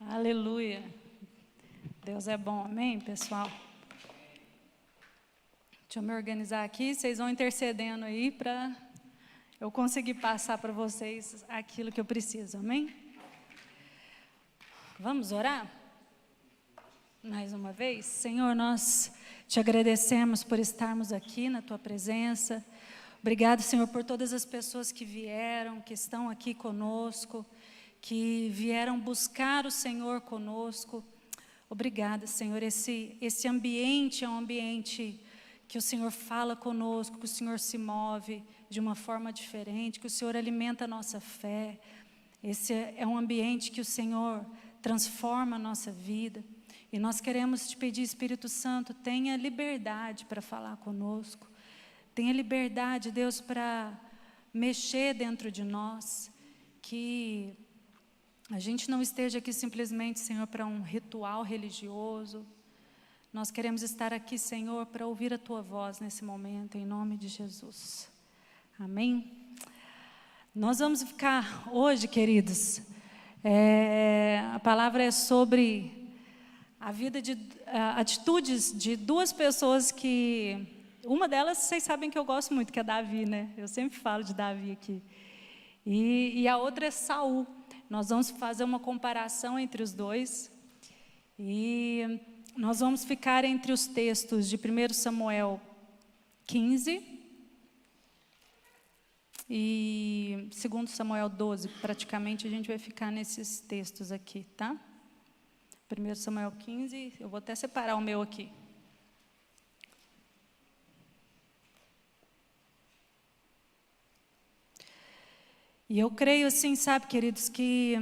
Aleluia. Deus é bom, amém, pessoal? Deixa eu me organizar aqui, vocês vão intercedendo aí para eu conseguir passar para vocês aquilo que eu preciso, amém? Vamos orar? Mais uma vez, Senhor, nós te agradecemos por estarmos aqui na Tua presença. Obrigado, Senhor, por todas as pessoas que vieram, que estão aqui conosco, que vieram buscar o Senhor conosco. Obrigada, Senhor, esse ambiente é um ambiente que o Senhor fala conosco, que o Senhor se move de uma forma diferente, que o Senhor alimenta a nossa fé. Esse é um ambiente que o Senhor transforma a nossa vida. E nós queremos te pedir, Espírito Santo, tenha liberdade para falar conosco. Tenha liberdade, Deus, para mexer dentro de nós. Que a gente não esteja aqui simplesmente, Senhor, para um ritual religioso. Nós queremos estar aqui, Senhor, para ouvir a Tua voz nesse momento, em nome de Jesus. Amém? Nós vamos ficar hoje, queridos, a palavra é sobre a vida de atitudes de duas pessoas que, uma delas vocês sabem que eu gosto muito, que é Davi, né? Eu sempre falo de Davi aqui. E a outra é Saul. Nós vamos fazer uma comparação entre os dois. E nós vamos ficar entre os textos de 1 Samuel 15 e 2 Samuel 12. Praticamente a gente vai ficar nesses textos aqui, tá? 1 Samuel 15, eu vou até separar o meu aqui. E eu creio assim, sabe, queridos, que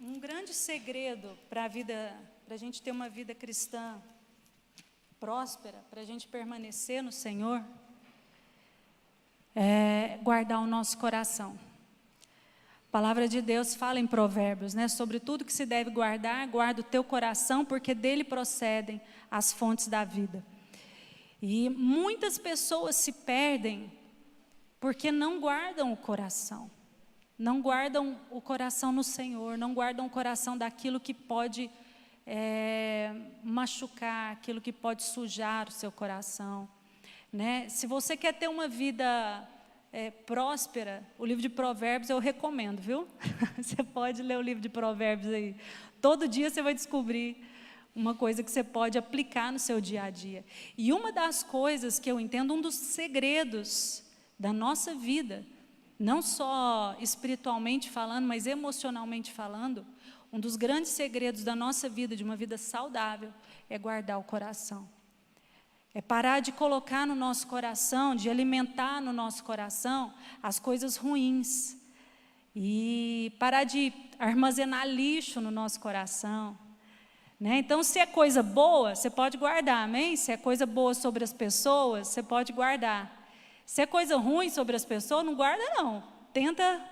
um grande segredo para a vida, para a gente ter uma vida cristã próspera, para a gente permanecer no Senhor, é guardar o nosso coração. A palavra de Deus fala em Provérbios, né, sobre tudo que se deve guardar, guarda o teu coração, porque dele procedem as fontes da vida. E muitas pessoas se perdem porque não guardam o coração. Não guardam o coração no Senhor, não guardam o coração daquilo que pode machucar, aquilo que pode sujar o seu coração. Né? Se você quer ter uma vida próspera, o livro de Provérbios eu recomendo, viu? Você pode ler o livro de Provérbios aí. Todo dia você vai descobrir uma coisa que você pode aplicar no seu dia a dia. E uma das coisas que eu entendo, um dos segredos da nossa vida, não só espiritualmente falando, mas emocionalmente falando, um dos grandes segredos da nossa vida, de uma vida saudável, é guardar o coração. É parar de colocar no nosso coração, de alimentar no nosso coração as coisas ruins. E parar de armazenar lixo no nosso coração. Né? Então, se é coisa boa, você pode guardar, amém? Se é coisa boa sobre as pessoas, você pode guardar. Se é coisa ruim sobre as pessoas, não guarda não. Tenta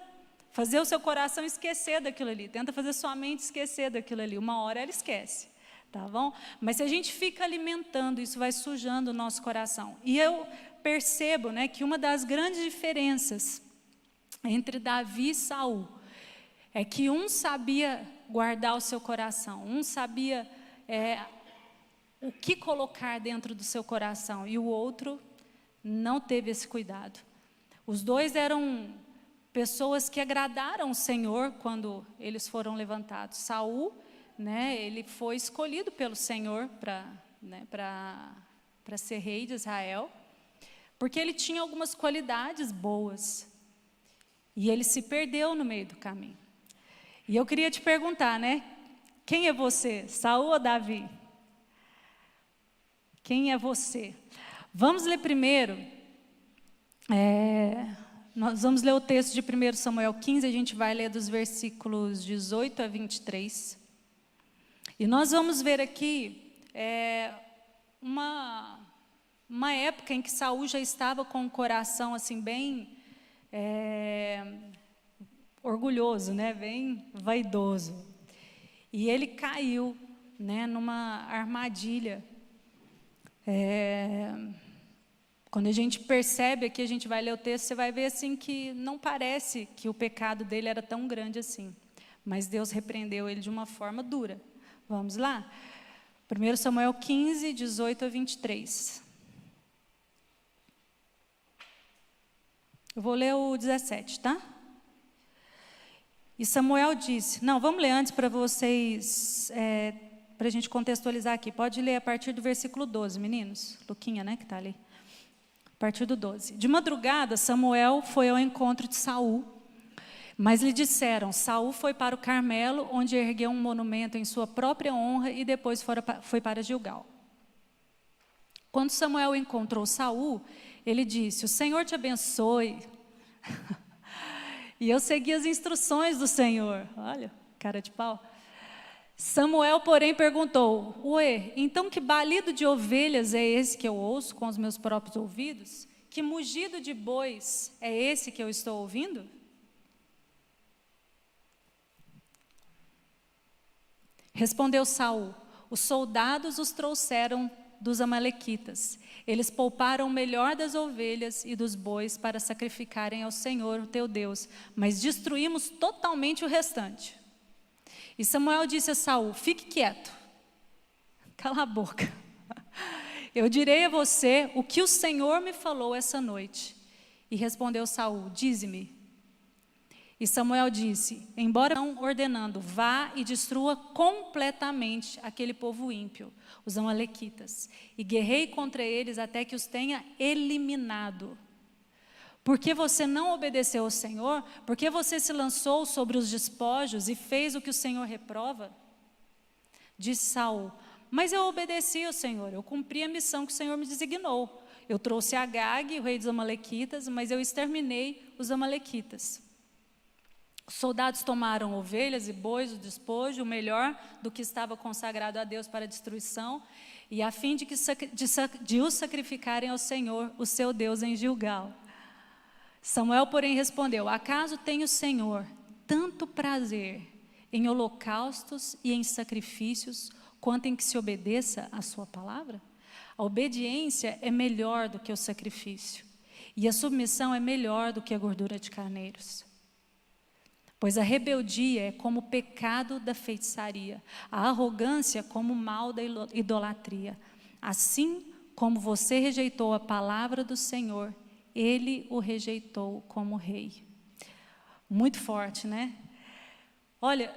fazer o seu coração esquecer daquilo ali. Tenta fazer sua mente esquecer daquilo ali. Uma hora ela esquece, tá bom? Mas se a gente fica alimentando, isso vai sujando o nosso coração. E eu percebo, né, que uma das grandes diferenças entre Davi e Saul é que um sabia guardar o seu coração, um sabia o que colocar dentro do seu coração, e o outro não teve esse cuidado. Os dois eram pessoas que agradaram o Senhor quando eles foram levantados. Saul, né, ele foi escolhido pelo Senhor para ser rei de Israel, porque ele tinha algumas qualidades boas, e ele se perdeu no meio do caminho. E eu queria te perguntar, né? Quem é você, Saul ou Davi? Quem é você? Vamos ler primeiro, nós vamos ler o texto de 1 Samuel 15, a gente vai ler dos versículos 18 a 23. E nós vamos ver aqui uma época em que Saul já estava com o coração assim bem orgulhoso, né, bem vaidoso. E ele caiu, né, numa armadilha Quando a gente percebe aqui, a gente vai ler o texto, você vai ver assim que não parece que o pecado dele era tão grande assim. Mas Deus repreendeu ele de uma forma dura. Vamos lá? 1 Samuel 15, 18 a 23. Eu vou ler o 17, tá? E Samuel disse... Não, vamos ler antes para vocês... para a gente contextualizar aqui. Pode ler a partir do versículo 12, meninos. Luquinha, né, que está ali. A partir do 12. De madrugada, Samuel foi ao encontro de Saul, mas lhe disseram, Saul foi para o Carmelo, onde ergueu um monumento em sua própria honra, e depois foi para Gilgal. Quando Samuel encontrou Saul, ele disse, o Senhor te abençoe. E eu segui as instruções do Senhor. Olha, cara de pau. Samuel, porém, perguntou, ué, então que balido de ovelhas é esse que eu ouço com os meus próprios ouvidos? Que mugido de bois é esse que eu estou ouvindo? Respondeu Saul, os soldados os trouxeram dos amalequitas. Eles pouparam o melhor das ovelhas e dos bois para sacrificarem ao Senhor, o teu Deus, mas destruímos totalmente o restante. E Samuel disse a Saul, fique quieto, cala a boca. Eu direi a você o que o Senhor me falou essa noite. E respondeu Saul, dize-me. E Samuel disse, embora não ordenando, vá e destrua completamente aquele povo ímpio, os amalequitas, e guerrei contra eles até que os tenha eliminado. Porque você não obedeceu ao Senhor? Porque você se lançou sobre os despojos e fez o que o Senhor reprova? Disse Saul, mas eu obedeci ao Senhor, eu cumpri a missão que o Senhor me designou. Eu trouxe Agag, o rei dos amalequitas, mas eu exterminei os amalequitas. Os soldados tomaram ovelhas e bois do despojo, o melhor do que estava consagrado a Deus para a destruição, e a fim de os sacrificarem ao Senhor, o seu Deus, em Gilgal. Samuel, porém, respondeu, acaso tem o Senhor tanto prazer em holocaustos e em sacrifícios, quanto em que se obedeça a sua palavra? A obediência é melhor do que o sacrifício, e a submissão é melhor do que a gordura de carneiros. Pois a rebeldia é como o pecado da feitiçaria, a arrogância como o mal da idolatria. Assim como você rejeitou a palavra do Senhor, ele o rejeitou como rei. Muito forte, né? Olha,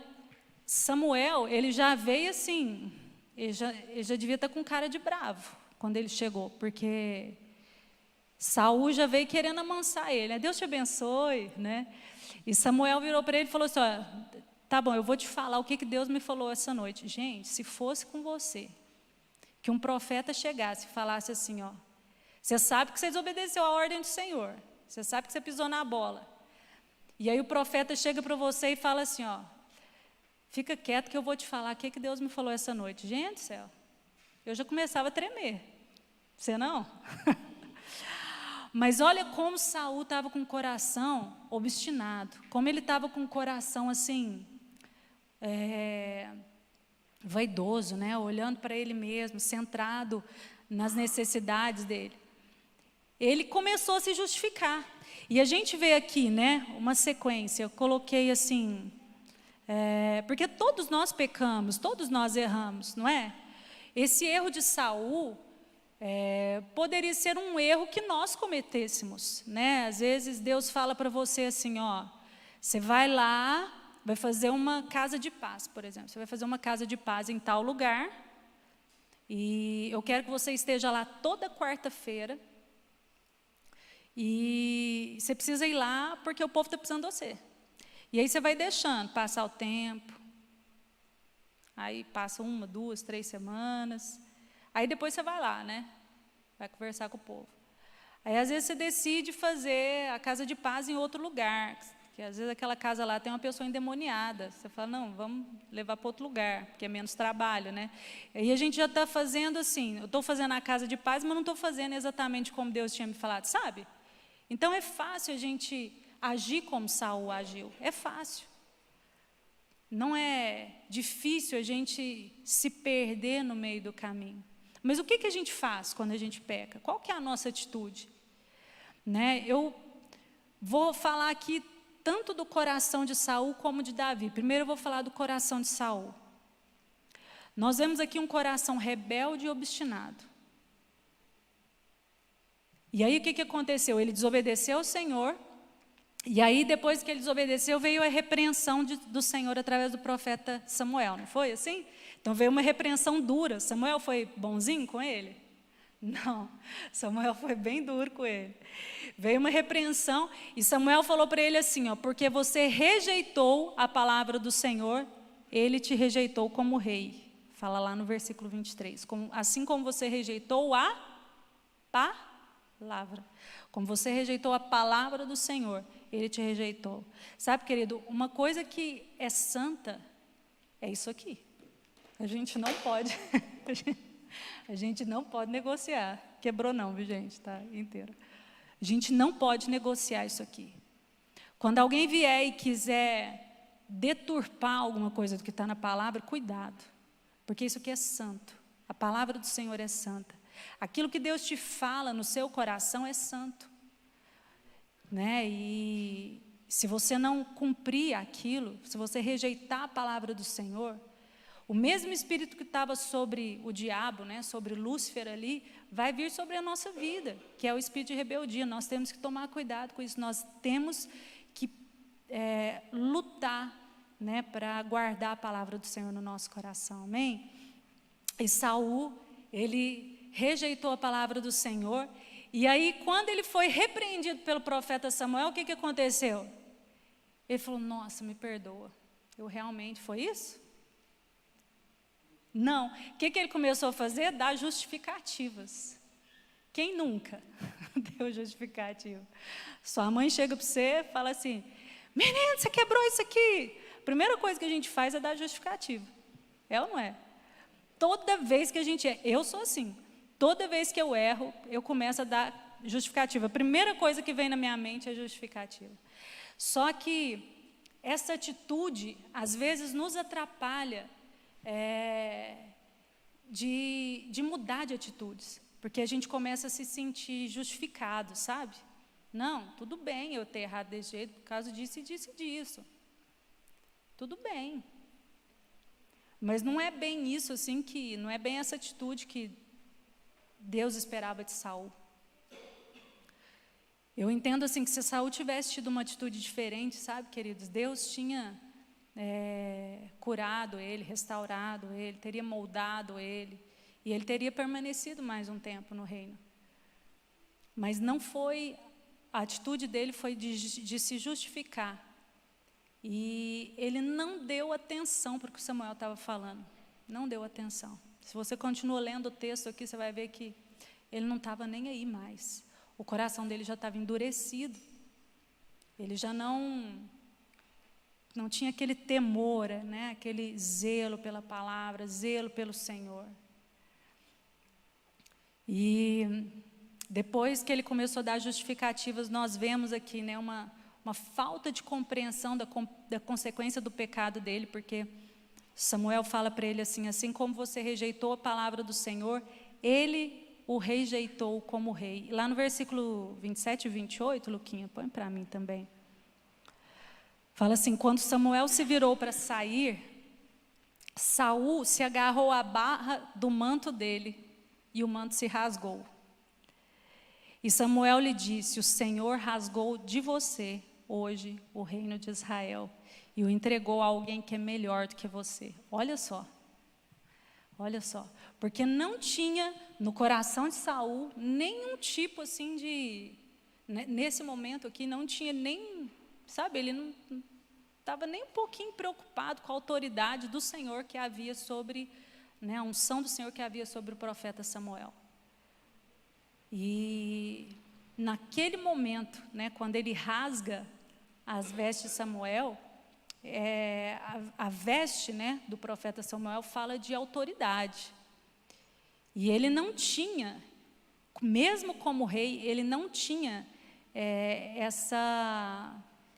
Samuel, ele já veio assim, ele já devia estar com cara de bravo quando ele chegou, porque Saul já veio querendo amansar ele, né? Deus te abençoe, né? E Samuel virou para ele e falou assim, ó, tá bom, eu vou te falar o que Deus me falou essa noite. Gente, se fosse com você, que um profeta chegasse e falasse assim, ó, você sabe que você desobedeceu a ordem do Senhor, você sabe que você pisou na bola. E aí o profeta chega para você e fala assim, ó, fica quieto que eu vou te falar o que Deus me falou essa noite. Gente do céu, eu já começava a tremer. Você não? Mas olha como Saul estava com o coração obstinado, como ele estava com o coração assim, vaidoso, né? Olhando para ele mesmo, centrado nas necessidades dele. Ele começou a se justificar. E a gente vê aqui, né, uma sequência, eu coloquei assim, porque todos nós pecamos, todos nós erramos, não é? Esse erro de Saul poderia ser um erro que nós cometêssemos, né? Às vezes Deus fala para você assim, ó, você vai lá, vai fazer uma casa de paz, por exemplo, você vai fazer uma casa de paz em tal lugar, e eu quero que você esteja lá toda quarta-feira, e você precisa ir lá porque o povo está precisando de você. E aí você vai deixando passar o tempo, aí passa 1, 2, 3 semanas, aí depois você vai lá, né? Vai conversar com o povo. Aí às vezes você decide fazer a casa de paz em outro lugar, que às vezes aquela casa lá tem uma pessoa endemoniada. Você fala, não, vamos levar para outro lugar, porque é menos trabalho, né? Aí a gente já está fazendo assim, eu estou fazendo a casa de paz, mas não estou fazendo exatamente como Deus tinha me falado, sabe? Então é fácil a gente agir como Saul agiu, é fácil. Não é difícil a gente se perder no meio do caminho. Mas o que a gente faz quando a gente peca? Qual que é a nossa atitude? Né? Eu vou falar aqui tanto do coração de Saul como de Davi. Primeiro eu vou falar do coração de Saul. Nós vemos aqui um coração rebelde e obstinado. E aí o que aconteceu? Ele desobedeceu ao Senhor, e aí depois que ele desobedeceu, veio a repreensão do Senhor através do profeta Samuel, não foi assim? Então veio uma repreensão dura. Samuel foi bonzinho com ele? Não, Samuel foi bem duro com ele. Veio uma repreensão e Samuel falou para ele assim, ó, porque você rejeitou a palavra do Senhor, ele te rejeitou como rei. Fala lá no versículo 23, assim como você rejeitou a palavra. Como você rejeitou a palavra do Senhor, ele te rejeitou. Sabe, querido, uma coisa que é santa é isso aqui. A gente não pode, a gente não pode negociar. Quebrou não, viu, gente? Tá inteiro. A gente não pode negociar isso aqui. Quando alguém vier e quiser deturpar alguma coisa do que está na palavra, cuidado. Porque isso aqui é santo. A palavra do Senhor é santa. Aquilo que Deus te fala no seu coração é santo. Né? E se você não cumprir aquilo, se você rejeitar a palavra do Senhor, o mesmo espírito que estava sobre o diabo, né, sobre Lúcifer ali, vai vir sobre a nossa vida, que é o espírito de rebeldia. Nós temos que tomar cuidado com isso. Nós temos que lutar, né, para guardar a palavra do Senhor no nosso coração. Amém? E Saul, ele rejeitou a palavra do Senhor. E aí, quando ele foi repreendido pelo profeta Samuel, o que aconteceu? Ele falou, nossa, me perdoa. Eu realmente, foi isso? Não. O que ele começou a fazer? Dar justificativas. Quem nunca deu justificativa? Sua mãe chega para você e fala assim, menino, você quebrou isso aqui. A primeira coisa que a gente faz é dar justificativa. É ou não é? Toda vez que a gente eu sou assim. Toda vez que eu erro, eu começo a dar justificativa. A primeira coisa que vem na minha mente é justificativa. Só que essa atitude, às vezes, nos atrapalha de mudar de atitudes. Porque a gente começa a se sentir justificado, sabe? Não, tudo bem eu ter errado desse jeito por causa disso e disso e disso. Tudo bem. Mas não é bem isso, assim, não é bem essa atitude que Deus esperava de Saul. Eu entendo assim que se Saul tivesse tido uma atitude diferente, sabe, queridos, Deus tinha curado ele, restaurado ele, teria moldado ele, e ele teria permanecido mais um tempo no reino. Mas não foi, a atitude dele foi de se justificar. E ele não deu atenção para o que Samuel estava falando. Não deu atenção. Se você continua lendo o texto aqui, você vai ver que ele não estava nem aí mais. O coração dele já estava endurecido. Ele já não tinha aquele temor, né? Aquele zelo pela palavra, zelo pelo Senhor. E depois que ele começou a dar justificativas, nós vemos aqui, né, uma falta de compreensão da consequência do pecado dele, porque Samuel fala para ele assim como você rejeitou a palavra do Senhor, ele o rejeitou como rei. Lá no versículo 27 e 28, Luquinha, põe para mim também. Fala assim, quando Samuel se virou para sair, Saul se agarrou à barra do manto dele, e o manto se rasgou. E Samuel lhe disse, o Senhor rasgou de você hoje o reino de Israel e o entregou a alguém que é melhor do que você. Olha só, porque não tinha no coração de Saul nenhum tipo assim nesse momento aqui, não tinha nem, sabe, ele não estava nem um pouquinho preocupado com a autoridade do Senhor que havia sobre, né, a unção do Senhor que havia sobre o profeta Samuel. E naquele momento, né, quando ele rasga as vestes de Samuel, a veste, né, do profeta Samuel fala de autoridade. E ele não tinha, mesmo como rei, ele não tinha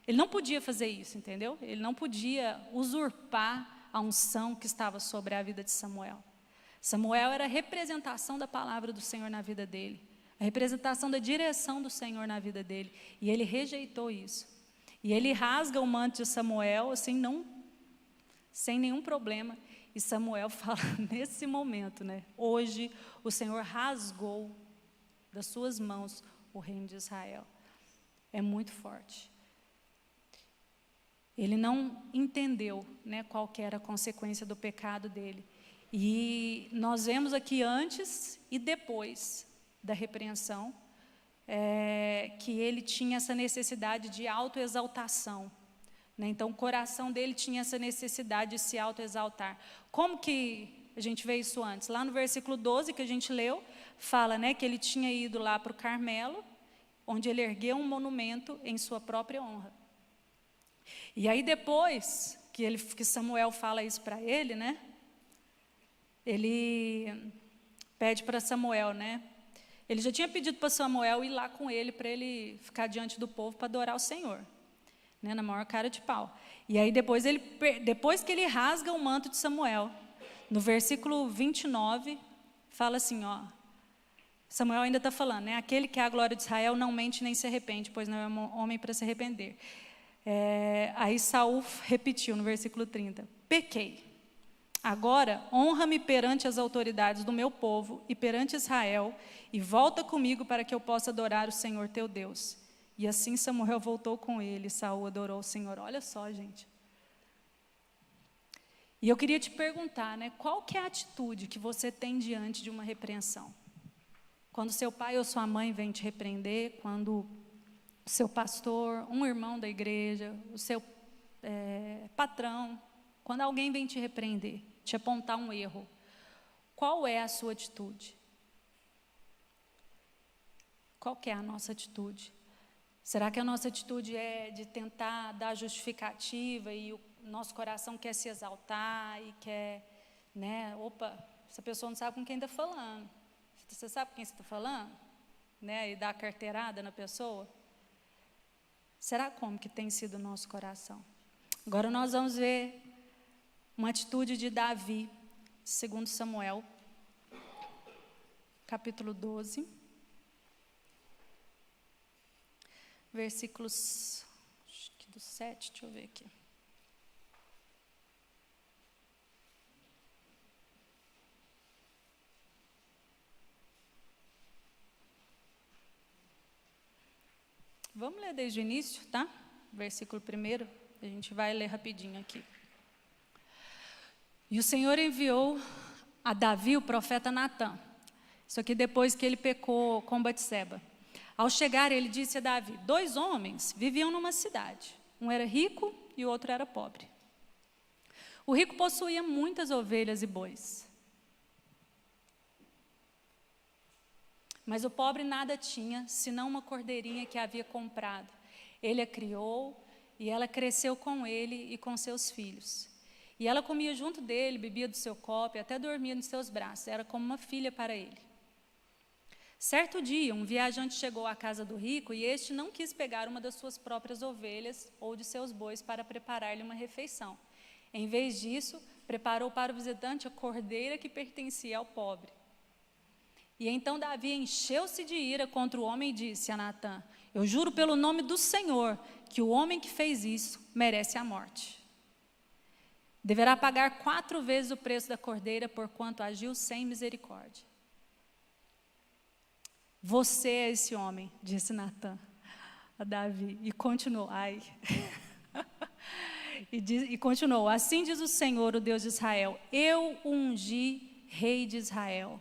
ele não podia fazer isso, entendeu? Ele não podia usurpar a unção que estava sobre a vida de Samuel. Samuel era a representação da palavra do Senhor na vida dele, a representação da direção do Senhor na vida dele, e ele rejeitou isso. E ele rasga o manto de Samuel, assim, não, sem nenhum problema, e Samuel fala nesse momento, né? Hoje o Senhor rasgou das suas mãos o reino de Israel. É muito forte. Ele não entendeu, né, qual que era a consequência do pecado dele. E nós vemos aqui antes e depois da repreensão, que ele tinha essa necessidade de autoexaltação, né? Então o coração dele tinha essa necessidade de se autoexaltar. Como que a gente vê isso antes? Lá no versículo 12 que a gente leu, fala, né, que ele tinha ido lá para o Carmelo, onde ele ergueu um monumento em sua própria honra. E aí depois que Samuel fala isso para ele, né, ele pede para Samuel, né, ele já tinha pedido para Samuel ir lá com ele, para ele ficar diante do povo para adorar o Senhor, né, na maior cara de pau. E aí depois que ele rasga o manto de Samuel, no versículo 29, fala assim, ó, Samuel ainda está falando, né, aquele que é a glória de Israel não mente nem se arrepende, pois não é um homem para se arrepender. Aí Saul repetiu no versículo 30, pequei. Agora, honra-me perante as autoridades do meu povo e perante Israel, e volta comigo para que eu possa adorar o Senhor teu Deus. E assim Samuel voltou com ele, e Saul adorou o Senhor. Olha só, gente. E eu queria te perguntar, né, qual que é a atitude que você tem diante de uma repreensão? Quando seu pai ou sua mãe vem te repreender, quando o seu pastor, um irmão da igreja, o seu patrão, quando alguém vem te repreender, te apontar um erro, qual é a sua atitude? Qual que é a nossa atitude? Será que a nossa atitude é de tentar dar justificativa e o nosso coração quer se exaltar e quer, né, opa, essa pessoa não sabe com quem está falando. Você sabe com quem você está falando? Né, e dar a carteirada na pessoa? Será como que tem sido o nosso coração? Agora nós vamos ver uma atitude de Davi, segundo Samuel, capítulo 12, versículos, acho que do 7, deixa eu ver aqui. Vamos ler desde o início, tá? Versículo 1, a gente vai ler rapidinho aqui. E o Senhor enviou a Davi o profeta Natã. Isso aqui depois que ele pecou com Batseba. Ao chegar, ele disse a Davi, 2 homens viviam numa cidade. Um era rico e o outro era pobre. O rico possuía muitas ovelhas e bois. Mas o pobre nada tinha, senão uma cordeirinha que havia comprado. Ele a criou e ela cresceu com ele e com seus filhos. E ela comia junto dele, bebia do seu copo e até dormia nos seus braços. Era como uma filha para ele. Certo dia, um viajante chegou à casa do rico e este não quis pegar uma das suas próprias ovelhas ou de seus bois para preparar-lhe uma refeição. Em vez disso, preparou para o visitante a cordeira que pertencia ao pobre. E então Davi encheu-se de ira contra o homem e disse a Natã, eu juro pelo nome do Senhor que o homem que fez isso merece a morte. Deverá pagar 4 vezes o preço da cordeira, porquanto agiu sem misericórdia. Você é esse homem, disse Natã a Davi, e continuou, e continuou, assim diz o Senhor, o Deus de Israel, eu ungi rei de Israel.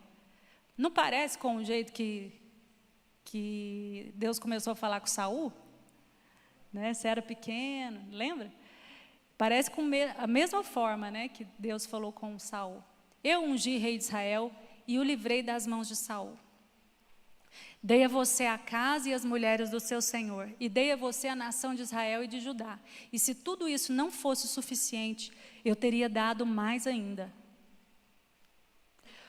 Não parece com o jeito que Deus começou a falar com Saul? Né? Você era pequeno, lembra? Parece com a mesma forma, né, que Deus falou com Saul. Eu ungi rei de Israel e o livrei das mãos de Saul. Dei a você a casa e as mulheres do seu senhor, e dei a você a nação de Israel e de Judá. E se tudo isso não fosse suficiente, eu teria dado mais ainda.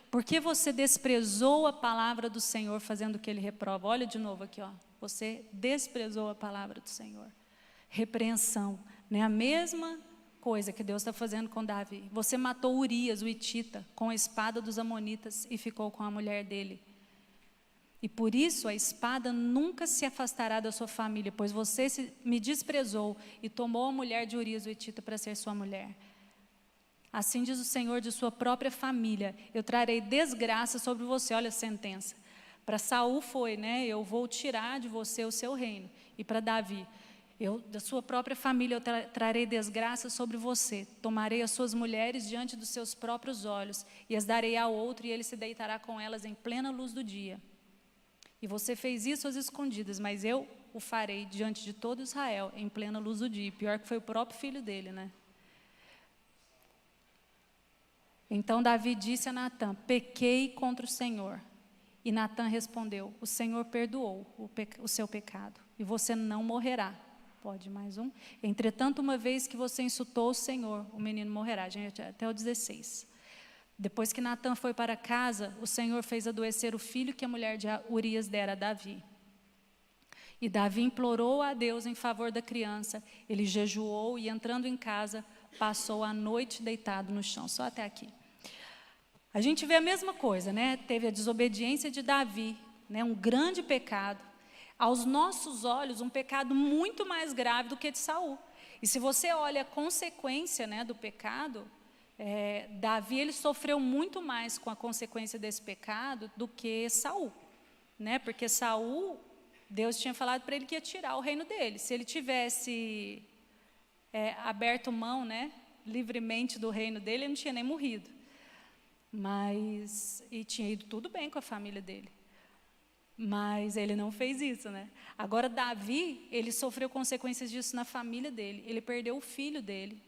Porque você desprezou a palavra do Senhor, fazendo o que ele reprova. Olha de novo aqui, ó. Você desprezou a palavra do Senhor. Repreensão, né? A mesma coisa que Deus está fazendo com Davi. Você matou Urias, o hitita, com a espada dos amonitas e ficou com a mulher dele. E por isso a espada nunca se afastará da sua família, pois você me desprezou e tomou a mulher de Urias, o hitita, para ser sua mulher. Assim diz o Senhor, de sua própria família, eu trarei desgraça sobre você. Olha a sentença. Para Saul foi, né? Eu vou tirar de você o seu reino. E para Davi, da sua própria família eu trarei desgraça sobre você. Tomarei as suas mulheres diante dos seus próprios olhos e as darei a outro, e ele se deitará com elas em plena luz do dia. E você fez isso às escondidas, mas eu o farei diante de todo Israel, em plena luz do dia. Pior que foi o próprio filho dele, né? Então Davi disse a Natã, pequei contra o Senhor. E Natã respondeu, o Senhor perdoou o seu pecado, e você não morrerá. Pode mais um? Entretanto, uma vez que você insultou o Senhor, o menino morrerá. Gente, até o 16. Depois que Natã foi para casa, o Senhor fez adoecer o filho que a mulher de Urias dera a Davi. E Davi implorou a Deus em favor da criança. Ele jejuou e, entrando em casa, passou a noite deitado no chão. Só até aqui. A gente vê a mesma coisa, né? Teve a desobediência de Davi, né? Um grande pecado. Aos nossos olhos, um pecado muito mais grave do que de Saul. E se você olha a consequência, né, do pecado, Davi ele sofreu muito mais com a consequência desse pecado do que Saul, né? Porque Saul, Deus tinha falado para ele que ia tirar o reino dele. Se ele tivesse aberto mão, né, livremente do reino dele, ele não tinha nem morrido. E tinha ido tudo bem com a família dele. Mas ele não fez isso, né? Agora Davi, ele sofreu consequências disso na família dele. Ele perdeu o filho dele.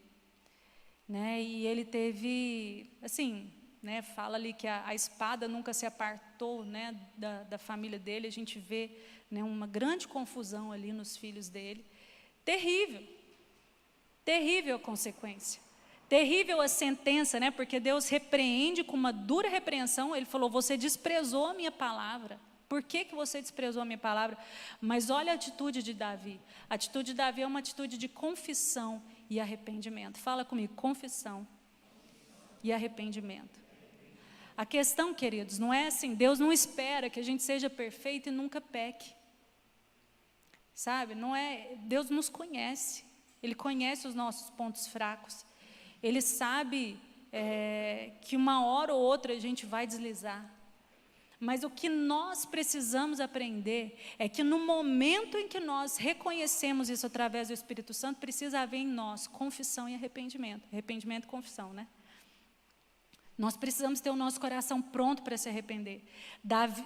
Né, e ele teve, assim, né, fala ali que a espada nunca se apartou, né, da família dele. A gente vê, né, uma grande confusão ali nos filhos dele. Terrível, terrível a consequência, terrível a sentença, né, porque Deus repreende com uma dura repreensão. Ele falou, você desprezou a minha palavra. Por que você desprezou a minha palavra? Mas olha a atitude de Davi. A atitude de Davi é uma atitude de confissão e arrependimento. Fala comigo, confissão e arrependimento. A questão, queridos, não é assim, Deus não espera que a gente seja perfeito e nunca peque. Sabe, não é, Deus nos conhece, Ele conhece os nossos pontos fracos. Ele sabe que uma hora ou outra a gente vai deslizar. Mas o que nós precisamos aprender é que no momento em que nós reconhecemos isso através do Espírito Santo, precisa haver em nós confissão e arrependimento. Arrependimento e confissão, né? Nós precisamos ter o nosso coração pronto para se arrepender.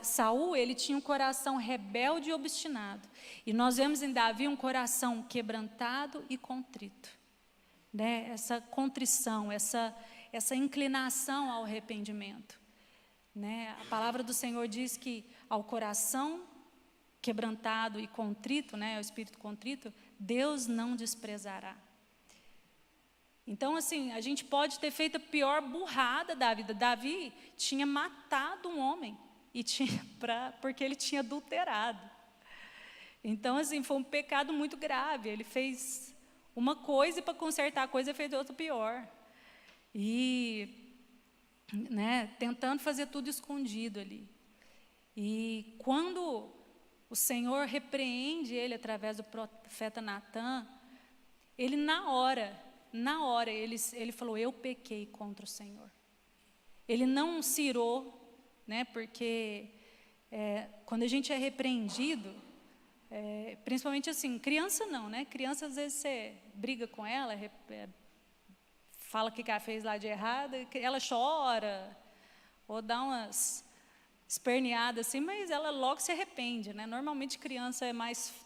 Saul, ele tinha um coração rebelde e obstinado. E nós vemos em Davi um coração quebrantado e contrito. Né? Essa contrição, essa inclinação ao arrependimento. Né? A palavra do Senhor diz que ao coração quebrantado e contrito, né, o espírito contrito, Deus não desprezará. Então, assim, a gente pode ter feito a pior burrada da vida. Davi tinha matado um homem porque ele tinha adulterado. Então, assim, foi um pecado muito grave. Ele fez uma coisa e para consertar a coisa fez outra pior. Né, tentando fazer tudo escondido ali. E quando o Senhor repreende ele através do profeta Natã, ele na hora ele falou, eu pequei contra o Senhor. Ele não se irou, né, porque quando a gente é repreendido, principalmente assim, criança não, né? Criança às vezes você briga com ela, fala o que ela fez lá de errado, ela chora, ou dá umas esperneadas assim, mas ela logo se arrepende, né? Normalmente criança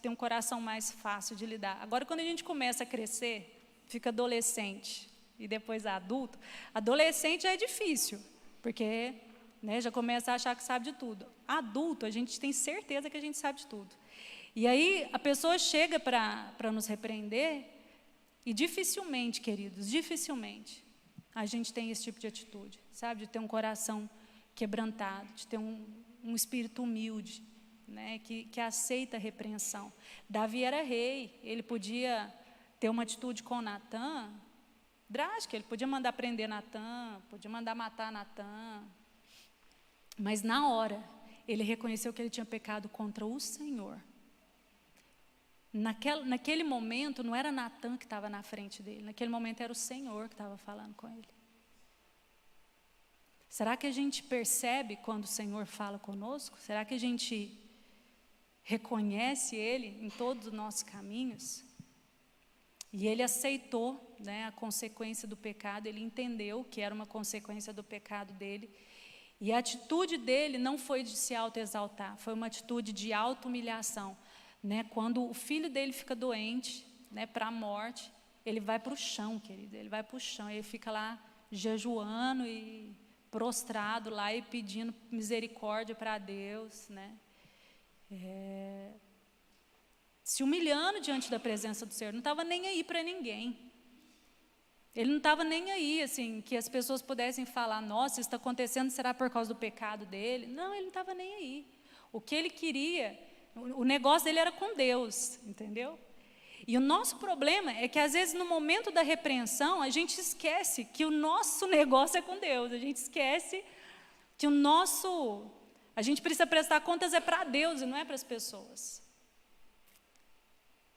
tem um coração mais fácil de lidar. Agora, quando a gente começa a crescer, fica adolescente e depois adulto, adolescente é difícil, porque, né, já começa a achar que sabe de tudo. Adulto, a gente tem certeza que a gente sabe de tudo. E aí a pessoa chega para nos repreender, e dificilmente, queridos, dificilmente a gente tem esse tipo de atitude, sabe? De ter um coração quebrantado, de ter um espírito humilde, né? Que aceita a repreensão. Davi era rei, ele podia ter uma atitude com Natã drástica. Ele podia mandar prender Natan, podia mandar matar Natan. Mas na hora, ele reconheceu que ele tinha pecado contra o Senhor. Naquele momento, não era Natan que estava na frente dele. Naquele momento, era o Senhor que estava falando com ele. Será que a gente percebe quando o Senhor fala conosco? Será que a gente reconhece Ele em todos os nossos caminhos? E ele aceitou, né, a consequência do pecado, ele entendeu que era uma consequência do pecado dele. E a atitude dele não foi de se autoexaltar, foi uma atitude de auto-humilhação. Né? Quando o filho dele fica doente, né, para a morte, ele vai para o chão, querido, ele vai para o chão, ele fica lá jejuando e prostrado lá e pedindo misericórdia para Deus, né? Se humilhando diante da presença do Senhor, não estava nem aí para ninguém. Ele não estava nem aí, assim, que as pessoas pudessem falar, nossa, isso está acontecendo, será por causa do pecado dele? Não, ele não estava nem aí. O que ele queria, o negócio dele era com Deus, entendeu? E o nosso problema é que, às vezes, no momento da repreensão, a gente esquece que o nosso negócio é com Deus. A gente esquece que a gente precisa prestar contas é para Deus e não é para as pessoas.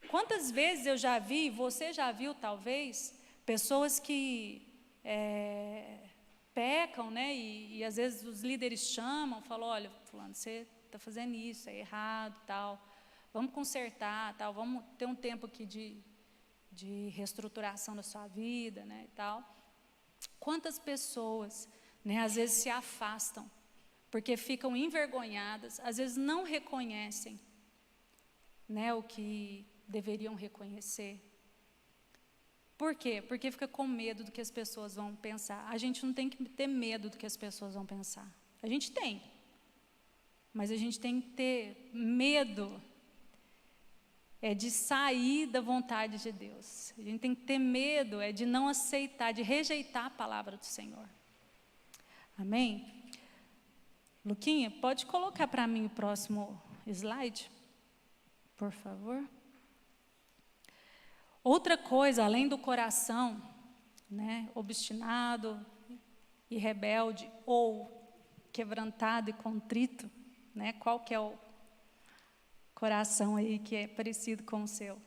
Quantas vezes eu já vi, você já viu, talvez, pessoas que pecam, né? E às vezes os líderes chamam, falam, olha, fulano, você está fazendo isso, é errado, tal. Vamos consertar, tal, vamos ter um tempo aqui de reestruturação da sua vida, né, e tal. Quantas pessoas, né, às vezes se afastam, porque ficam envergonhadas, às vezes não reconhecem, né, o que deveriam reconhecer. Por quê? Porque fica com medo do que as pessoas vão pensar. A gente não tem que ter medo do que as pessoas vão pensar. A gente tem, mas a gente tem que ter medo de sair da vontade de Deus. A gente tem que ter medo de não aceitar, de rejeitar a palavra do Senhor. Amém? Luquinha, pode colocar para mim o próximo slide, por favor. Outra coisa, além do coração, né, obstinado e rebelde, ou quebrantado e contrito, né, qual que é o coração aí que é parecido com o seu?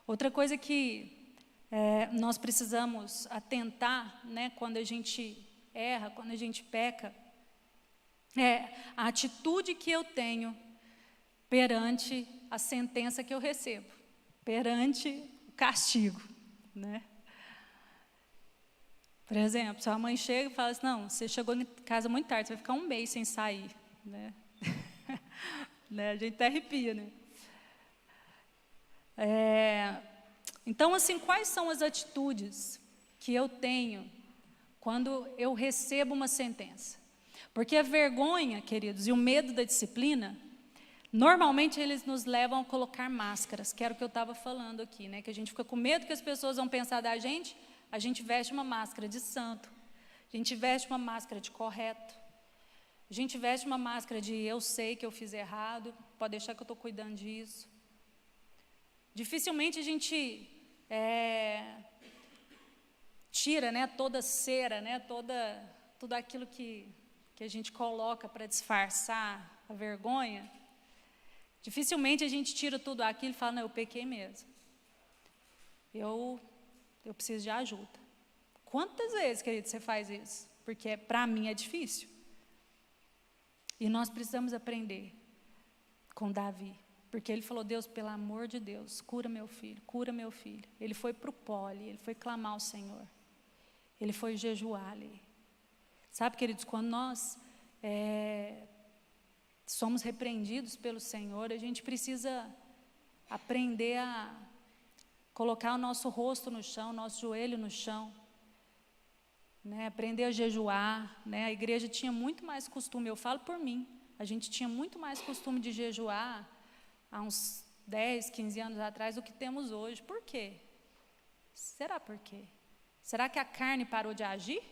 Outra coisa que nós precisamos atentar, né, quando a gente erra, quando a gente peca, é a atitude que eu tenho perante a sentença que eu recebo, perante o castigo, né? Por exemplo, sua mãe chega e fala assim, não, você chegou em casa muito tarde, você vai ficar um mês sem sair, né? Né? A gente até arrepia, né? Então, assim, quais são as atitudes que eu tenho quando eu recebo uma sentença? Porque a vergonha, queridos, e o medo da disciplina, normalmente eles nos levam a colocar máscaras, que era o que eu estava falando aqui, né? Que a gente fica com medo que as pessoas vão pensar da gente, a gente veste uma máscara de santo, a gente veste uma máscara de correto, a gente veste uma máscara de eu sei que eu fiz errado, pode deixar que eu estou cuidando disso. Dificilmente a gente tira, né, toda cera, né, tudo aquilo que a gente coloca para disfarçar a vergonha. Dificilmente a gente tira tudo aquilo e fala, não, eu pequei mesmo. Eu preciso de ajuda. Quantas vezes, querido, você faz isso? Porque para mim é difícil. E nós precisamos aprender com Davi. Porque ele falou, Deus, pelo amor de Deus, cura meu filho, cura meu filho. Ele foi para o pole, ele foi clamar ao Senhor. Ele foi jejuar ali. Sabe, queridos, quando nós somos repreendidos pelo Senhor, a gente precisa aprender a colocar o nosso rosto no chão, o nosso joelho no chão, né? Aprender a jejuar, né? A igreja tinha muito mais costume, eu falo por mim, a gente tinha muito mais costume de jejuar há uns 10, 15 anos atrás do que temos hoje. Por quê? Será por quê? Será que a carne parou de agir?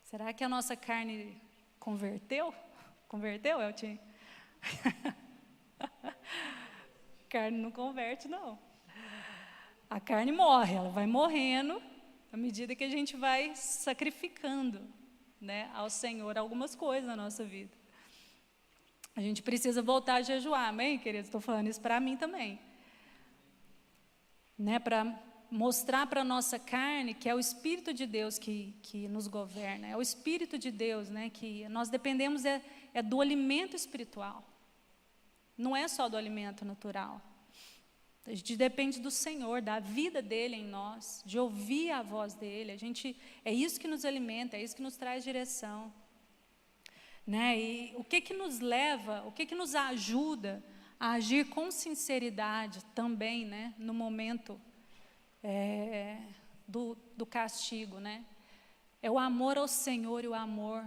Será que a nossa carne converteu? Converteu, Eltinho? Carne não converte, não. a carne morre, ela vai morrendo à medida que a gente vai sacrificando, né, ao Senhor algumas coisas na nossa vida. A gente precisa voltar a jejuar, amém, queridos? Estou falando isso para mim também. Né, para mostrar para a nossa carne que é o Espírito de Deus que nos governa, é o Espírito de Deus, né, que nós dependemos do alimento espiritual, não é só do alimento natural. A gente depende do Senhor, da vida dEle em nós, de ouvir a voz dEle. É isso que nos alimenta, é isso que nos traz direção. Né? E o que nos leva, o que nos ajuda a agir com sinceridade também, né? No momento do castigo, né? É o amor ao Senhor e o amor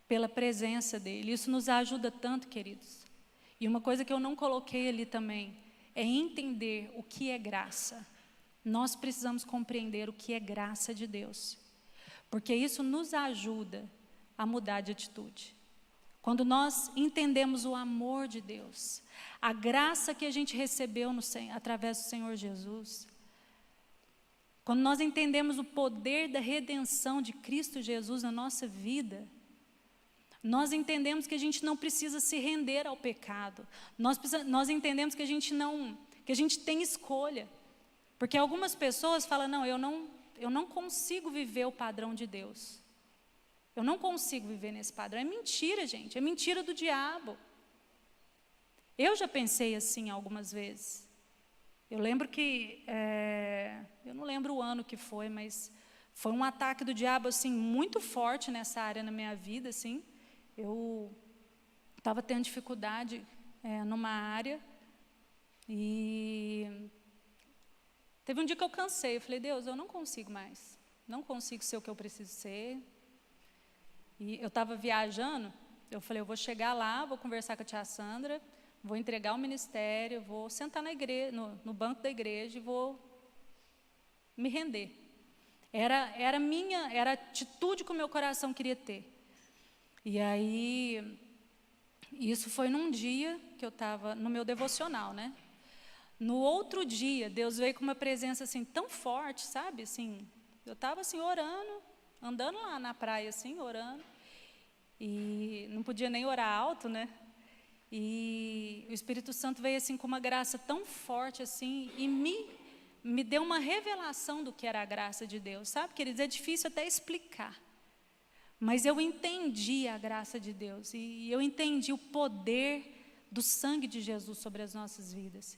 pela presença dEle. Isso nos ajuda tanto, queridos. E uma coisa que eu não coloquei ali também é entender o que é graça. Nós precisamos compreender o que é graça de Deus, porque isso nos ajuda a mudar de atitude. Quando nós entendemos o amor de Deus, a graça que a gente recebeu através do Senhor Jesus, quando nós entendemos o poder da redenção de Cristo Jesus na nossa vida, nós entendemos que a gente não precisa se render ao pecado. Nós entendemos que a gente tem escolha. Porque algumas pessoas falam, não, eu não consigo viver o padrão de Deus. Eu não consigo viver nesse padrão. É mentira, gente, é mentira do diabo. Eu já pensei assim algumas vezes. Eu lembro que, eu não lembro o ano que foi, mas foi um ataque do diabo assim, muito forte nessa área na minha vida, assim. Eu estava tendo dificuldade numa área e teve um dia que eu cansei. Eu falei, Deus, eu não consigo mais. Não consigo ser o que eu preciso ser. E eu estava viajando, eu falei, eu vou chegar lá, vou conversar com a tia Sandra, vou entregar o ministério, vou sentar na igreja, no banco da igreja e vou me render. Era a atitude que o meu coração queria ter. E aí, isso foi num dia que eu estava no meu devocional, né? No outro dia, Deus veio com uma presença assim tão forte, sabe? Assim, eu estava assim orando, andando lá na praia assim, orando, e não podia nem orar alto, né? E o Espírito Santo veio assim com uma graça tão forte assim e me deu uma revelação do que era a graça de Deus, sabe, queridos? É difícil até explicar. Mas eu entendi a graça de Deus e eu entendi o poder do sangue de Jesus sobre as nossas vidas.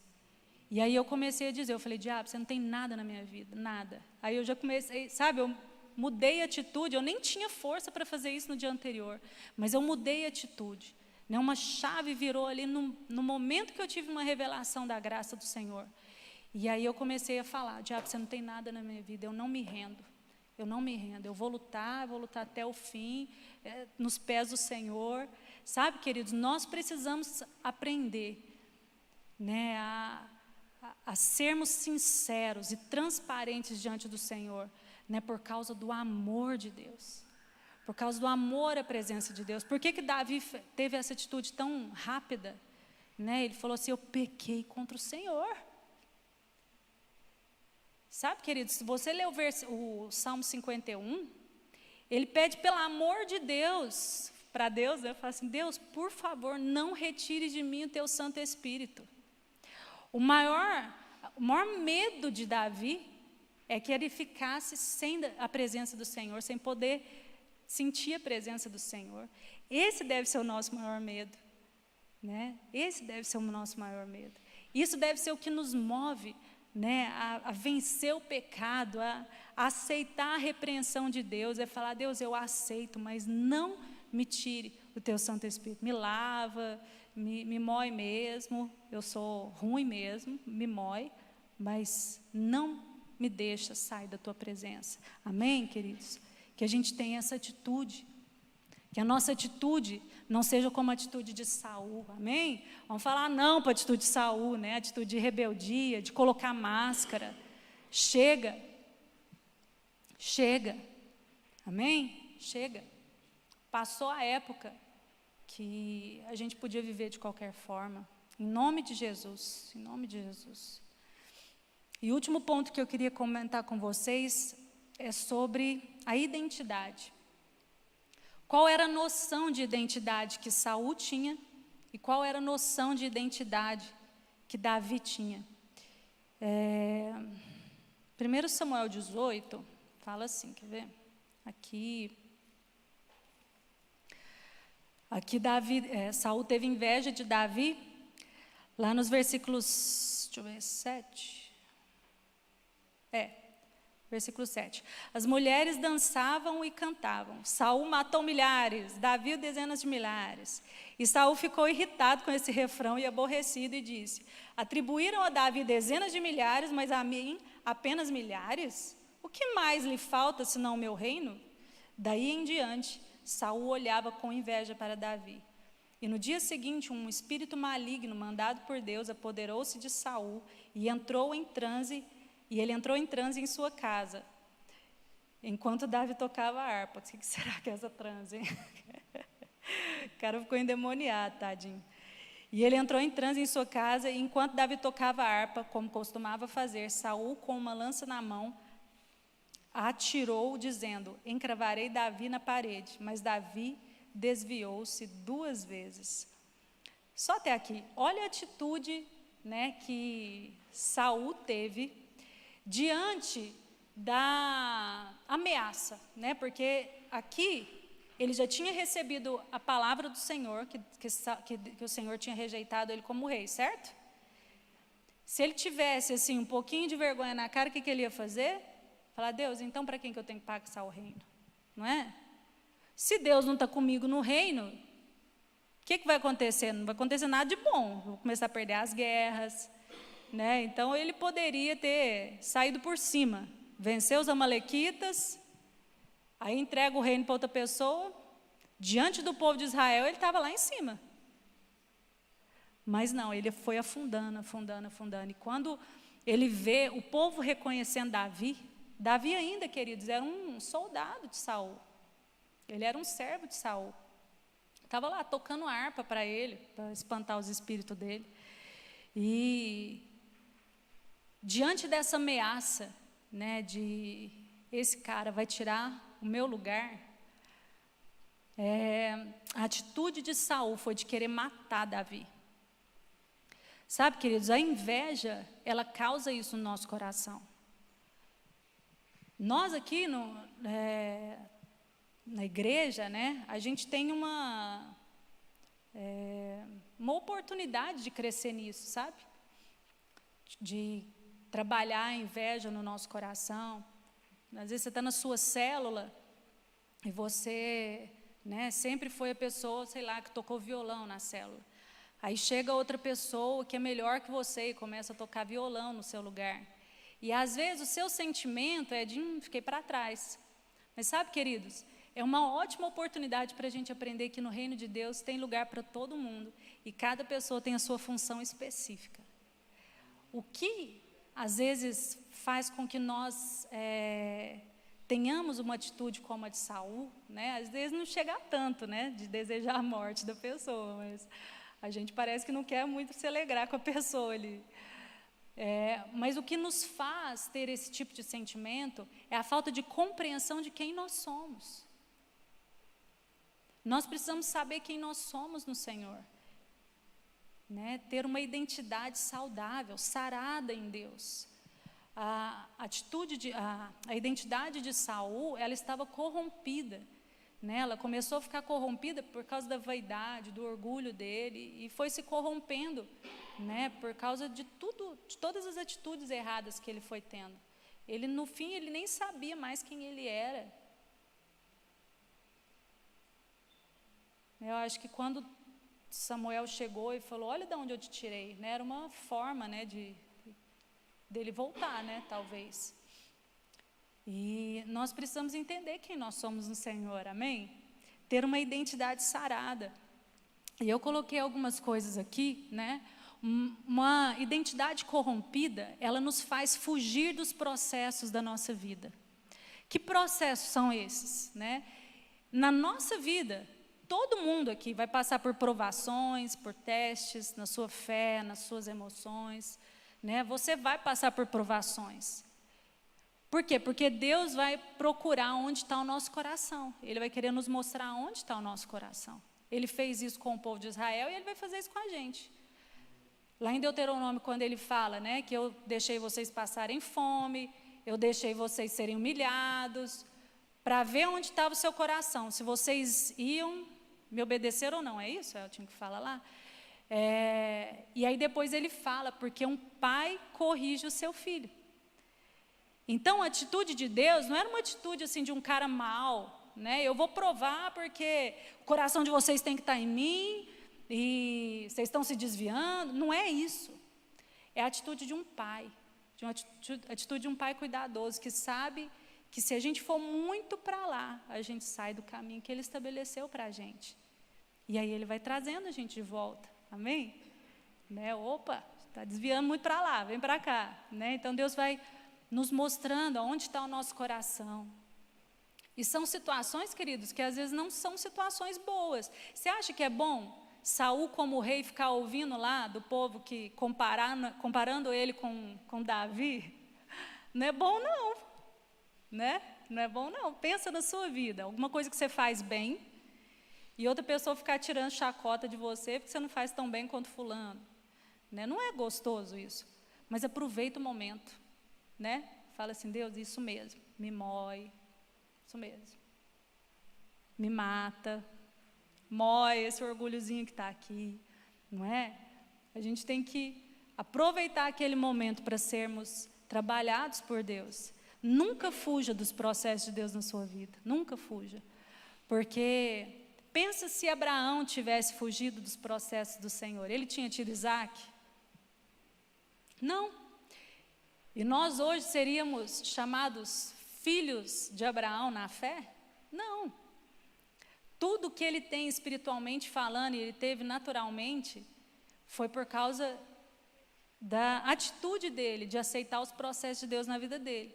E aí eu comecei a dizer, eu falei, diabo, você não tem nada na minha vida, nada. Aí eu já comecei, sabe, eu mudei a atitude, eu nem tinha força para fazer isso no dia anterior, mas eu mudei a atitude. Né? Uma chave virou ali no momento que eu tive uma revelação da graça do Senhor. E aí eu comecei a falar, diabo, você não tem nada na minha vida, eu não me rendo. Eu não me rendo, eu vou lutar até o fim, nos pés do Senhor. Sabe, queridos, nós precisamos aprender, né, a sermos sinceros e transparentes diante do Senhor, né, por causa do amor de Deus, por causa do amor à presença de Deus. Por que Davi teve essa atitude tão rápida? Né? Ele falou assim, eu pequei contra o Senhor. Sabe, queridos, se você ler o Salmo 51, ele pede pelo amor de Deus, para Deus, né? Fala assim, Deus, por favor, não retire de mim o teu Santo Espírito. O maior medo de Davi é que ele ficasse sem a presença do Senhor, sem poder sentir a presença do Senhor. Esse deve ser o nosso maior medo. Né? Esse deve ser o nosso maior medo. Isso deve ser o que nos move, né, a vencer o pecado, a aceitar a repreensão de Deus, é falar, Deus, eu aceito, mas não me tire o teu Santo Espírito, me lava, me mói mesmo, eu sou ruim mesmo, me mói, mas não me deixa sair da tua presença. Amém, queridos? Que a gente tenha essa atitude, que a nossa atitude não seja como a atitude de Saul, amém? Vamos falar não para a atitude de Saul, né? Atitude de rebeldia, de colocar máscara. Chega, amém? Chega. Passou a época que a gente podia viver de qualquer forma, em nome de Jesus, em nome de Jesus. E o último ponto que eu queria comentar com vocês é sobre a identidade. Qual era a noção de identidade que Saul tinha e qual era a noção de identidade que Davi tinha? 1 Samuel 18 fala assim, quer ver? Aqui Davi, Saul teve inveja de Davi, lá nos versículos, deixa eu ver, 7. Versículo 7. As mulheres dançavam e cantavam. Saul matou milhares, Davi dezenas de milhares. E Saul ficou irritado com esse refrão e aborrecido e disse: atribuíram a Davi dezenas de milhares, mas a mim apenas milhares? O que mais lhe falta senão o meu reino? Daí em diante, Saul olhava com inveja para Davi. E no dia seguinte, um espírito maligno mandado por Deus apoderou-se de Saul e ele entrou em transe em sua casa, enquanto Davi tocava a harpa. O que será que é essa transe, hein? O cara ficou endemoniado, tadinho. E ele entrou em transe em sua casa, e enquanto Davi tocava a harpa, como costumava fazer, Saul, com uma lança na mão, atirou, dizendo: encravarei Davi na parede. Mas Davi desviou-se 2 vezes. Só até aqui. Olha a atitude, né, que Saul teve diante da ameaça, né? Porque aqui ele já tinha recebido a palavra do Senhor, que o Senhor tinha rejeitado ele como rei, certo? Se ele tivesse assim um pouquinho de vergonha na cara, o que ele ia fazer? Falar: Deus, então para quem que eu tenho que passar o reino? Não é? Se Deus não está comigo no reino, o que vai acontecer? Não vai acontecer nada de bom. Vou começar a perder as guerras, né? Então ele poderia ter saído por cima, vencer os amalequitas, aí entrega o reino para outra pessoa. Diante do povo de Israel, ele estava lá em cima. Mas não, ele foi afundando, afundando, afundando. E quando ele vê o povo reconhecendo Davi ainda, queridos, era um soldado de Saul. Ele era um servo de Saul. Estava lá tocando harpa para ele, para espantar os espíritos dele. E diante dessa ameaça, né, de esse cara vai tirar o meu lugar, a atitude de Saul foi de querer matar Davi. Sabe, queridos, a inveja, ela causa isso no nosso coração. Nós aqui na igreja, né, a gente tem uma oportunidade de crescer nisso, sabe? De trabalhar a inveja no nosso coração. Às vezes você está na sua célula e você, né, sempre foi a pessoa, sei lá, que tocou violão na célula. Aí chega outra pessoa que é melhor que você e começa a tocar violão no seu lugar. E às vezes o seu sentimento é de, fiquei para trás. Mas sabe, queridos, é uma ótima oportunidade para a gente aprender que no reino de Deus tem lugar para todo mundo e cada pessoa tem a sua função específica. O que às vezes faz com que nós tenhamos uma atitude como a de Saul, né? Às vezes não chega a tanto, né, de desejar a morte da pessoa, mas a gente parece que não quer muito se alegrar com a pessoa ali. Mas o que nos faz ter esse tipo de sentimento é a falta de compreensão de quem nós somos. Nós precisamos saber quem nós somos no Senhor, né? Ter uma identidade saudável, sarada em Deus. A identidade de Saul, ela estava corrompida, né? Ela começou a ficar corrompida por causa da vaidade, do orgulho dele, e foi se corrompendo, né? Por causa de todas as atitudes erradas que ele foi tendo. Ele, no fim, ele nem sabia mais quem ele era. Eu acho que quando Samuel chegou e falou: olha de onde eu te tirei, né? Era uma forma, né, dele voltar, né, talvez. E nós precisamos entender quem nós somos no Senhor, amém? Ter uma identidade sarada. E eu coloquei algumas coisas aqui, né? Uma identidade corrompida, ela nos faz fugir dos processos da nossa vida. Que processos são esses, né? Na nossa vida, todo mundo aqui vai passar por provações, por testes, na sua fé, nas suas emoções, né? Você vai passar por provações. Por quê? Porque Deus vai procurar onde está o nosso coração. Ele vai querer nos mostrar onde está o nosso coração. Ele fez isso com o povo de Israel e Ele vai fazer isso com a gente. Lá em Deuteronômio, quando Ele fala, né, que eu deixei vocês passarem fome, eu deixei vocês serem humilhados, para ver onde estava o seu coração, se vocês iam me obedecer ou não, é isso? É o time que fala lá? E aí depois Ele fala, porque um pai corrige o seu filho. Então, a atitude de Deus não era uma atitude assim de um cara mau, né? Eu vou provar porque o coração de vocês tem que estar em mim e vocês estão se desviando. Não é isso. É a atitude de um pai, atitude de um pai cuidadoso que sabe que se a gente for muito para lá, a gente sai do caminho que Ele estabeleceu para a gente. E aí Ele vai trazendo a gente de volta. Amém? Né? Opa, está desviando muito para lá, vem para cá. Né? Então, Deus vai nos mostrando aonde está o nosso coração. E são situações, queridos, que às vezes não são situações boas. Você acha que é bom Saul como rei ficar ouvindo lá do povo que comparando ele com Davi? Não é bom não, né? Não é bom não. Pensa na sua vida, alguma coisa que você faz bem e outra pessoa ficar tirando chacota de você porque você não faz tão bem quanto fulano. Né? Não é gostoso isso, mas aproveita o momento. Né? Fala assim, Deus, isso mesmo, me mói, isso mesmo, me mata, mói esse orgulhozinho que está aqui, não é? A gente tem que aproveitar aquele momento para sermos trabalhados por Deus. Nunca fuja dos processos de Deus na sua vida, nunca fuja, porque pensa se Abraão tivesse fugido dos processos do Senhor, ele tinha tido Isaac? Não. E nós hoje seríamos chamados filhos de Abraão na fé? Não. Tudo que ele tem espiritualmente falando e ele teve naturalmente foi por causa da atitude dele, de aceitar os processos de Deus na vida dele.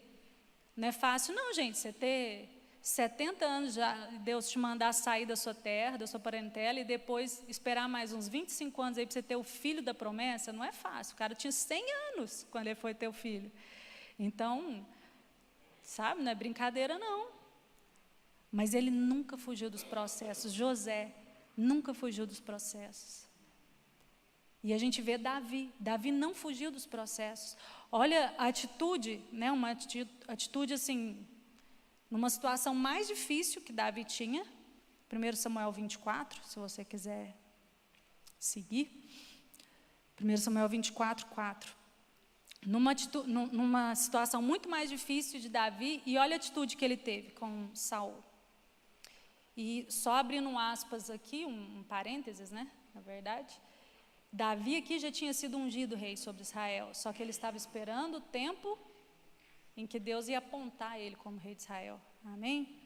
Não é fácil não, gente, você ter 70 anos já, Deus te mandar sair da sua terra, da sua parentela, e depois esperar mais uns 25 anos aí para você ter o filho da promessa, não é fácil. O cara tinha 100 anos quando ele foi ter o filho. Então, sabe, não é brincadeira não. Mas ele nunca fugiu dos processos. José nunca fugiu dos processos. E a gente vê Davi. Davi não fugiu dos processos. Olha a atitude, né, uma atitude assim, numa situação mais difícil que Davi tinha, 1 Samuel 24, se você quiser seguir, 1 Samuel 24, 4. Numa situação muito mais difícil de Davi, e olha a atitude que ele teve com Saul. E só abrindo um aspas aqui, um parênteses, né, na verdade, Davi aqui já tinha sido ungido rei sobre Israel, só que ele estava esperando o tempo em que Deus ia apontar ele como rei de Israel. Amém?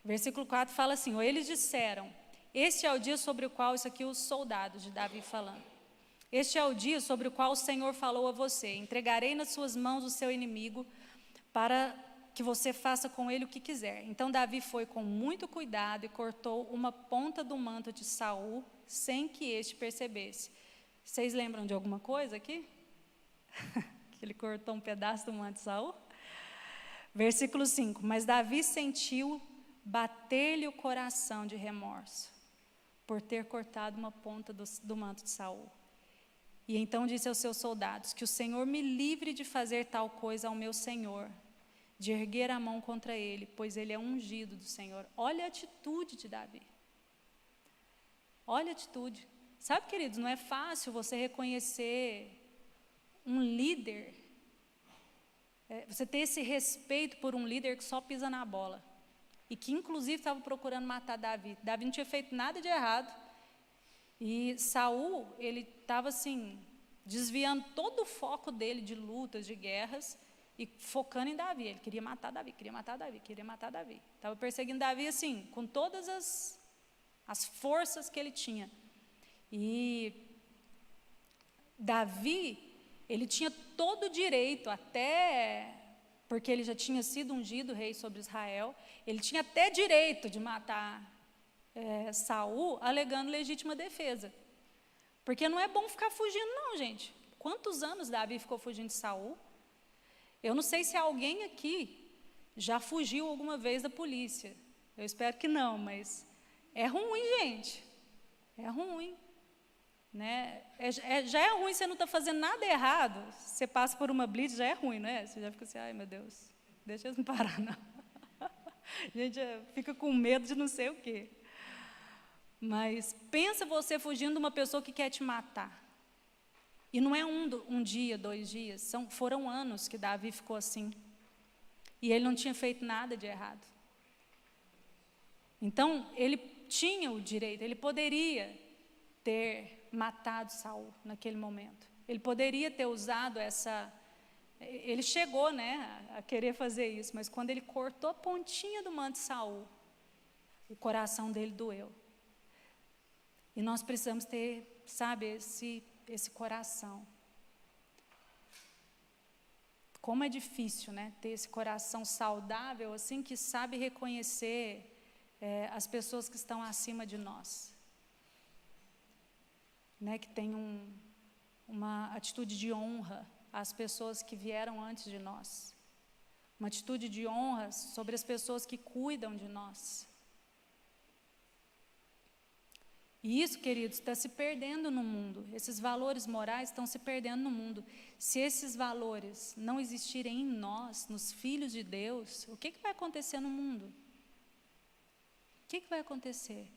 Versículo 4 fala assim, eles disseram, este é o dia sobre o qual, isso aqui os soldados de Davi falando, este é o dia sobre o qual o Senhor falou a você, entregarei nas suas mãos o seu inimigo, para que você faça com ele o que quiser. Então Davi foi com muito cuidado e cortou uma ponta do manto de Saul, sem que este percebesse. Vocês lembram de alguma coisa aqui? Ele cortou um pedaço do manto de Saul. Versículo 5, mas Davi sentiu bater-lhe o coração de remorso, por ter cortado uma ponta do manto de Saul. E então disse aos seus soldados, que o Senhor me livre de fazer tal coisa ao meu Senhor, de erguer a mão contra ele, pois ele é ungido do Senhor. Olha a atitude de Davi. Olha a atitude. Sabe, queridos, não é fácil você reconhecer um líder, você ter esse respeito por um líder que só pisa na bola, e que inclusive estava procurando matar Davi. Davi não tinha feito nada de errado, e Saul, ele estava assim, desviando todo o foco dele de lutas, de guerras, e focando em Davi. Ele queria matar Davi, queria matar Davi, queria matar Davi. Estava perseguindo Davi assim, com todas as forças que ele tinha. E Davi, ele tinha todo o direito, até porque ele já tinha sido ungido rei sobre Israel, ele tinha até direito de matar Saul, alegando legítima defesa. Porque não é bom ficar fugindo não, gente. Quantos anos Davi ficou fugindo de Saul? Eu não sei se alguém aqui já fugiu alguma vez da polícia. Eu espero que não, mas é ruim, gente. É ruim. Né? Já é ruim, você não está fazendo nada errado. Você passa por uma blitz, já é ruim, né? Você já fica assim, ai meu Deus, deixa eles me parar, não. A gente fica com medo de não sei o quê. Mas pensa você fugindo de uma pessoa que quer te matar. E não é um dia, 2 dias, foram anos que Davi ficou assim. E ele não tinha feito nada de errado. Então, ele tinha o direito, ele poderia ter matado Saul naquele momento. Ele poderia ter usado ele chegou, né, a querer fazer isso, mas quando ele cortou a pontinha do manto de Saul, o coração dele doeu. E nós precisamos ter, sabe, esse coração. Como é difícil, né, ter esse coração saudável, assim, que sabe reconhecer as pessoas que estão acima de nós. Né, que tem uma atitude de honra às pessoas que vieram antes de nós. Uma atitude de honra sobre as pessoas que cuidam de nós. E isso, queridos, está se perdendo no mundo. Esses valores morais estão se perdendo no mundo. Se esses valores não existirem em nós, nos filhos de Deus, o que vai acontecer no mundo? O que vai acontecer?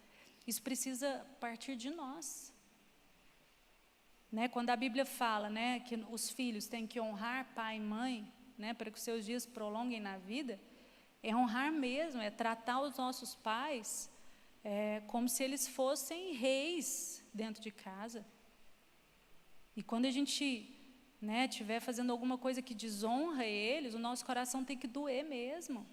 Isso precisa partir de nós. Né? Quando a Bíblia fala, né, que os filhos têm que honrar pai e mãe, né, para que os seus dias prolonguem na vida, é honrar mesmo, é tratar os nossos pais como se eles fossem reis dentro de casa. E quando a gente, né, estiver fazendo alguma coisa que desonra eles, o nosso coração tem que doer mesmo.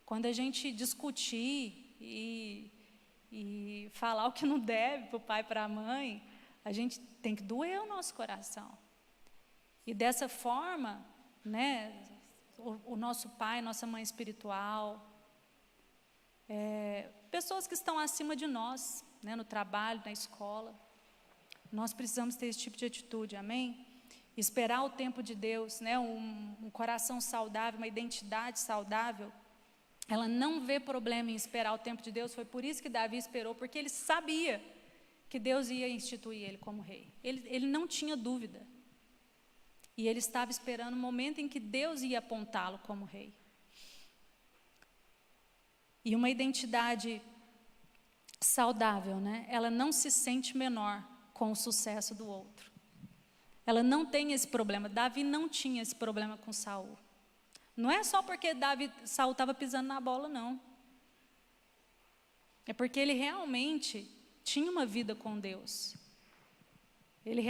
Quando a gente discutir e falar o que não deve para o pai e para a mãe, a gente tem que doer o nosso coração. E dessa forma, né, o nosso pai, nossa mãe espiritual, pessoas que estão acima de nós, né, no trabalho, na escola, nós precisamos ter esse tipo de atitude, amém? Esperar o tempo de Deus, né, um coração saudável, uma identidade saudável, ela não vê problema em esperar o tempo de Deus. Foi por isso que Davi esperou, porque ele sabia que Deus ia instituir ele como rei. Ele não tinha dúvida. E ele estava esperando o momento em que Deus ia apontá-lo como rei. E uma identidade saudável, né? Ela não se sente menor com o sucesso do outro. Ela não tem esse problema. Davi não tinha esse problema com Saul. Não é só porque Saul estava pisando na bola, não. É porque ele realmente tinha uma vida com Deus. Ele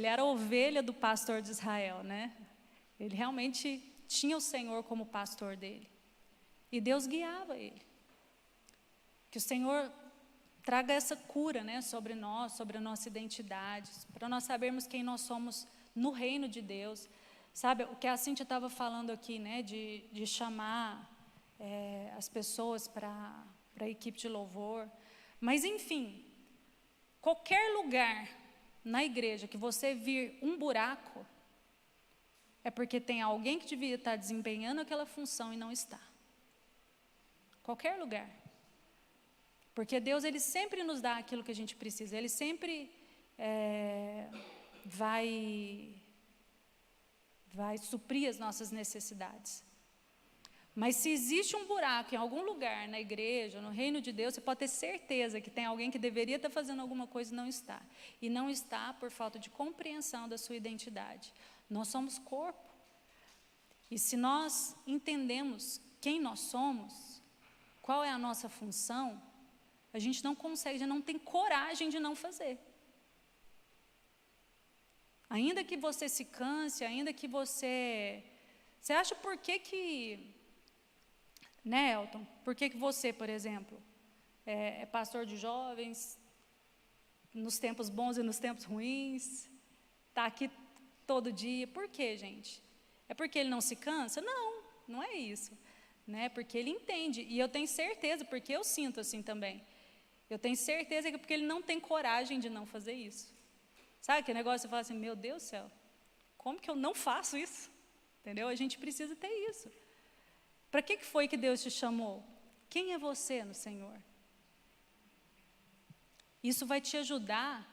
era a ovelha do pastor de Israel, né? Ele realmente tinha o Senhor como pastor dele. E Deus guiava ele. Que o Senhor traga essa cura, né, sobre nós, sobre a nossa identidade, para nós sabermos quem nós somos no reino de Deus. Sabe, o que a Cíntia estava falando aqui, né, de chamar as pessoas para a equipe de louvor. Mas, enfim, qualquer lugar na igreja que você vir um buraco, é porque tem alguém que devia estar desempenhando aquela função e não está. Qualquer lugar. Porque Deus, Ele sempre nos dá aquilo que a gente precisa. Ele sempre vai suprir as nossas necessidades. Mas se existe um buraco em algum lugar na igreja, no reino de Deus, você pode ter certeza que tem alguém que deveria estar fazendo alguma coisa e não está. E não está por falta de compreensão da sua identidade. Nós somos corpo. E se nós entendemos quem nós somos, qual é a nossa função, a gente não consegue, já não tem coragem de não fazer. Ainda que você se canse, ainda que você acha por que né, Elton, por que você, por exemplo, é pastor de jovens, nos tempos bons e nos tempos ruins, está aqui todo dia, por quê, gente? É porque ele não se cansa? Não, não é isso, né? Porque ele entende, e eu tenho certeza, porque eu sinto assim também, eu tenho certeza que é porque ele não tem coragem de não fazer isso. Sabe aquele negócio, você fala assim, meu Deus do céu, como que eu não faço isso? Entendeu? A gente precisa ter isso. Para que foi que Deus te chamou? Quem é você no Senhor? Isso vai te ajudar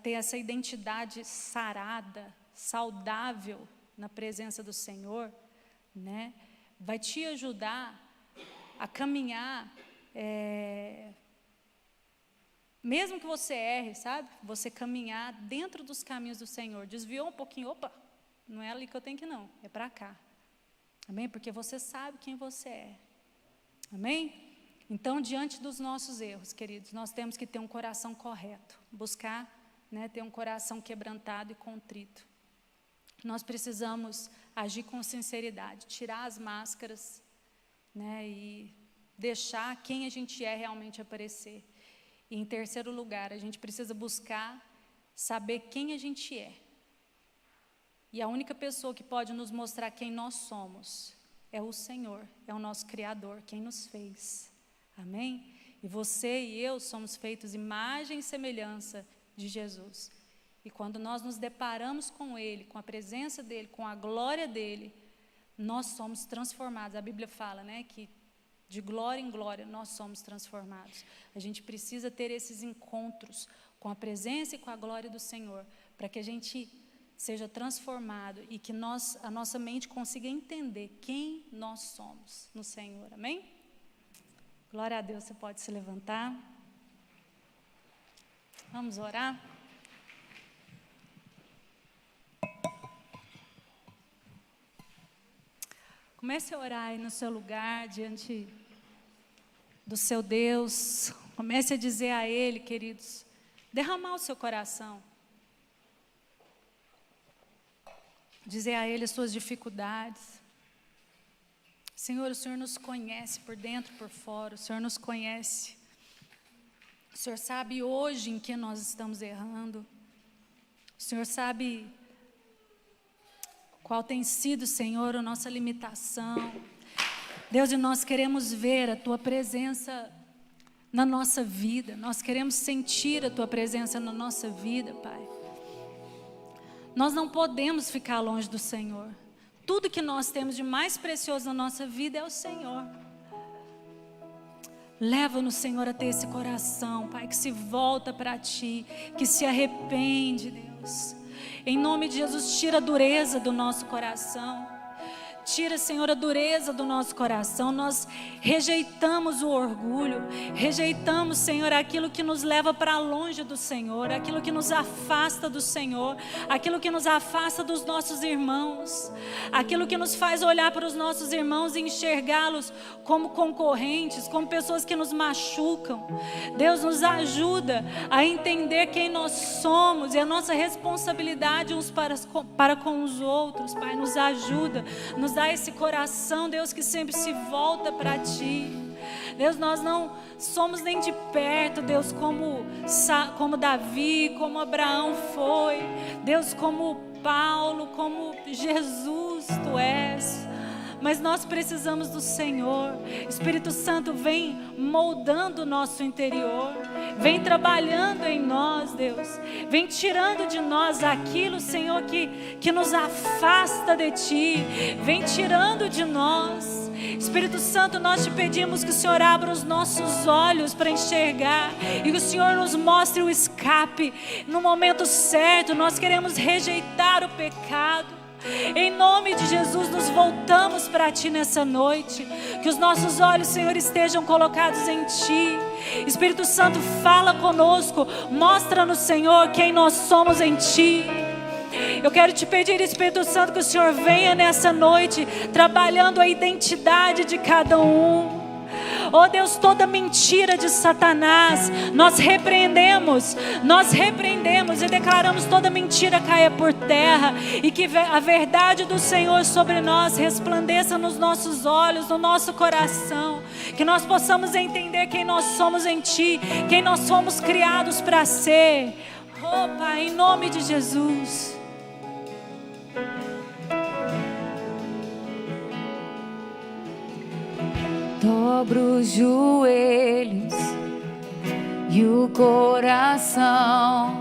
ter essa identidade sarada, saudável na presença do Senhor, né? Vai te ajudar a caminhar, mesmo que você erre, sabe? Você caminhar dentro dos caminhos do Senhor. Desviou um pouquinho, opa, não é ali que eu tenho que ir, não, é para cá. Amém? Porque você sabe quem você é. Amém? Então, diante dos nossos erros, queridos, nós temos que ter um coração correto, buscar, né, ter um coração quebrantado e contrito. Nós precisamos agir com sinceridade, tirar as máscaras, né, e deixar quem a gente é realmente aparecer. E, em terceiro lugar, a gente precisa buscar saber quem a gente é. E a única pessoa que pode nos mostrar quem nós somos é o Senhor, é o nosso Criador, quem nos fez. Amém? E você e eu somos feitos imagem e semelhança de Jesus. E quando nós nos deparamos com Ele, com a presença dEle, com a glória dEle, nós somos transformados. A Bíblia fala, né, que de glória em glória nós somos transformados. A gente precisa ter esses encontros com a presença e com a glória do Senhor, para que a gente seja transformado e que a nossa mente consiga entender quem nós somos no Senhor. Amém? Glória a Deus, você pode se levantar. Vamos orar? Comece a orar aí no seu lugar, diante do seu Deus. Comece a dizer a Ele, queridos, derramar o seu coração. Dizer a Ele as suas dificuldades. Senhor, o Senhor nos conhece por dentro e por fora, o Senhor nos conhece. O Senhor sabe hoje em que nós estamos errando. O Senhor sabe qual tem sido, Senhor, a nossa limitação. Deus, e nós queremos ver a Tua presença na nossa vida. Nós queremos sentir a Tua presença na nossa vida, Pai. Nós não podemos ficar longe do Senhor. Tudo que nós temos de mais precioso na nossa vida é o Senhor. Leva-nos, Senhor, a ter esse coração, Pai, que se volta para Ti, que se arrepende, Deus. Em nome de Jesus, tira a dureza do nosso coração. Tira, Senhor, a dureza do nosso coração. Nós rejeitamos o orgulho, rejeitamos, Senhor, aquilo que nos leva para longe do Senhor, aquilo que nos afasta do Senhor, aquilo que nos afasta dos nossos irmãos, aquilo que nos faz olhar para os nossos irmãos e enxergá-los como concorrentes, como pessoas que nos machucam. Deus, nos ajuda a entender quem nós somos e a nossa responsabilidade uns para com os outros. Pai, nos ajuda, nos dá esse coração, Deus, que sempre se volta para Ti. Deus, nós não somos nem de perto, Deus, como Davi, como Abraão foi. Deus, como Paulo, como Jesus Tu és. Mas nós precisamos do Senhor. Espírito Santo, vem moldando o nosso interior. Vem trabalhando em nós, Deus. Vem tirando de nós aquilo, Senhor, que nos afasta de Ti. Vem tirando de nós. Espírito Santo, nós Te pedimos que o Senhor abra os nossos olhos para enxergar. E que o Senhor nos mostre o escape. No momento certo, nós queremos rejeitar o pecado. Em nome de Jesus, nos voltamos para Ti nessa noite. Que os nossos olhos, Senhor, estejam colocados em Ti. Espírito Santo, fala conosco. Mostra-nos, Senhor, quem nós somos em Ti. Eu quero Te pedir, Espírito Santo, que o Senhor venha nessa noite trabalhando a identidade de cada um. Oh Deus, toda mentira de Satanás, nós repreendemos e declaramos toda mentira caia por terra, e que a verdade do Senhor sobre nós resplandeça nos nossos olhos, no nosso coração, que nós possamos entender quem nós somos em Ti, quem nós somos criados para ser. Oh Pai, em nome de Jesus. Dobro os joelhos e o coração.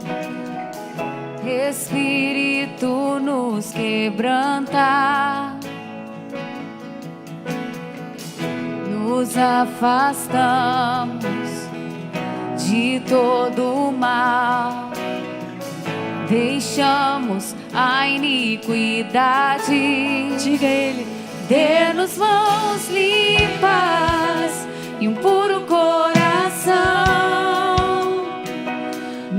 Espírito nos quebrantar, nos afastamos de todo o mal, deixamos a iniquidade. Diga a Ele: dê-nos mãos limpas e um puro coração.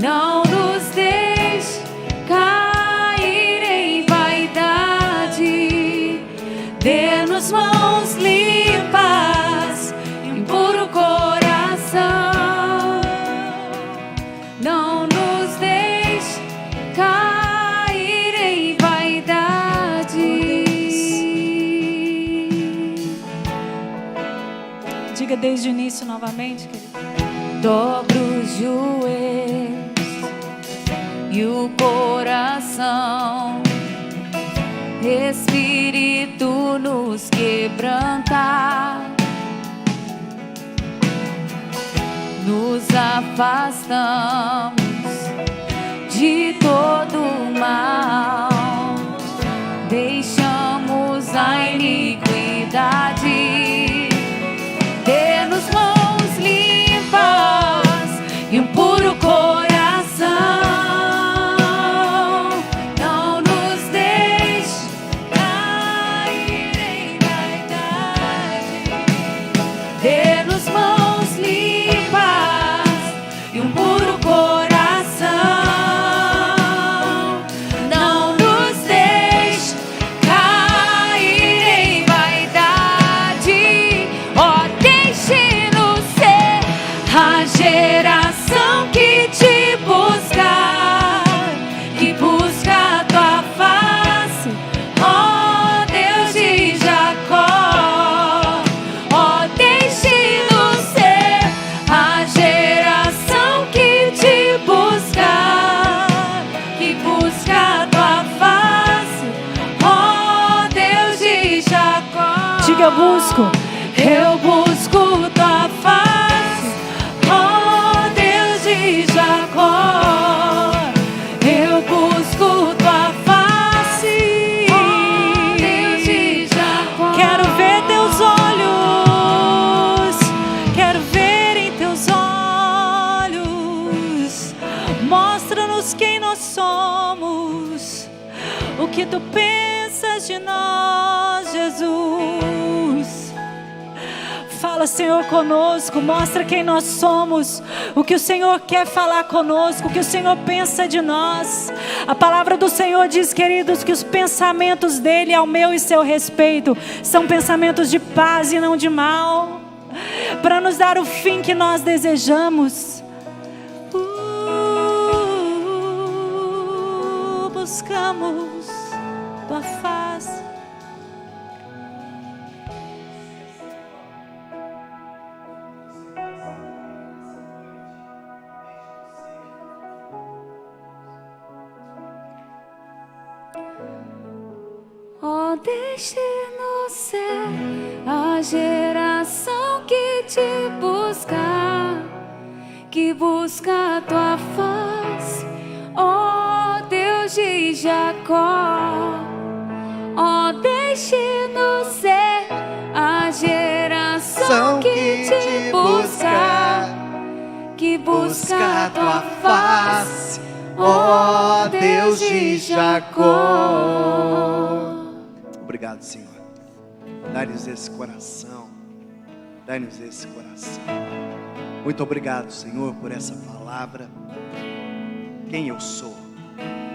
Não nos deixe cair em vaidade. Dê-nos mãos limpas e um puro coração. Não nos deixe cair em vaidade. diga desde o início novamente, querido. Dobra os joelhos e o coração, Espírito nos quebrantar, nos afastamos de todo o mal, deixamos a iniquidade. Dê-nos mãos limpas e um puro coração. Não nos deixe cair em vaidade. Dê-nos mãos limpas e um puro coração. Não nos deixe cair em vaidade. Ó, deixe-nos ser a geração que te busca, que busca a tua face, ó Deus de Jacó. Ó, deixe-nos ser a geração que te busca, que busca a tua face, ó Deus de Jacó. Diga: eu busco. Eu busco tua face, ó Deus de Jacó. Eu busco tua face, ó Deus de Jacó. Quero ver teus olhos, quero ver em teus olhos. Mostra-nos quem nós somos, o que tu pensas de nós, Jesus. Fala, Senhor, conosco, mostra quem nós somos, o que o Senhor quer falar conosco, o que o Senhor pensa de nós. A palavra do Senhor diz, queridos, que os pensamentos dele ao meu e seu respeito são pensamentos de paz e não de mal, para nos dar o fim que nós desejamos. Buscamos tua face. Oh, deixe-nos ser a geração que te busca, que busca a tua face, ó Deus de Jacó. Oh, deixe-nos ser a geração que te busca, que busca a tua face, ó Deus de Jacó. Obrigado, Senhor. Dá-nos esse coração. Dá-nos esse coração. Muito obrigado, Senhor, por essa palavra. Quem eu sou.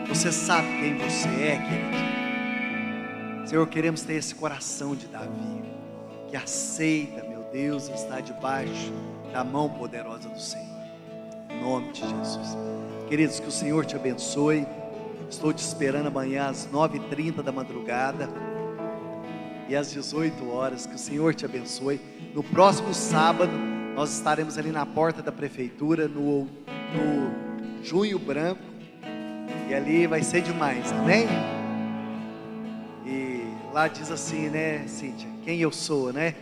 Você sabe quem você é, querido. Senhor, queremos ter esse coração de Davi, que aceita, meu Deus, estar debaixo da mão poderosa do Senhor. Em nome de Jesus. Queridos, que o Senhor te abençoe. Estou te esperando amanhã às 9h30 da madrugada e às 18 horas. Que o Senhor te abençoe. No próximo sábado nós estaremos ali na porta da prefeitura, no Junho Branco, e ali vai ser demais, amém? E lá diz assim, né, Cíntia, quem eu sou, né?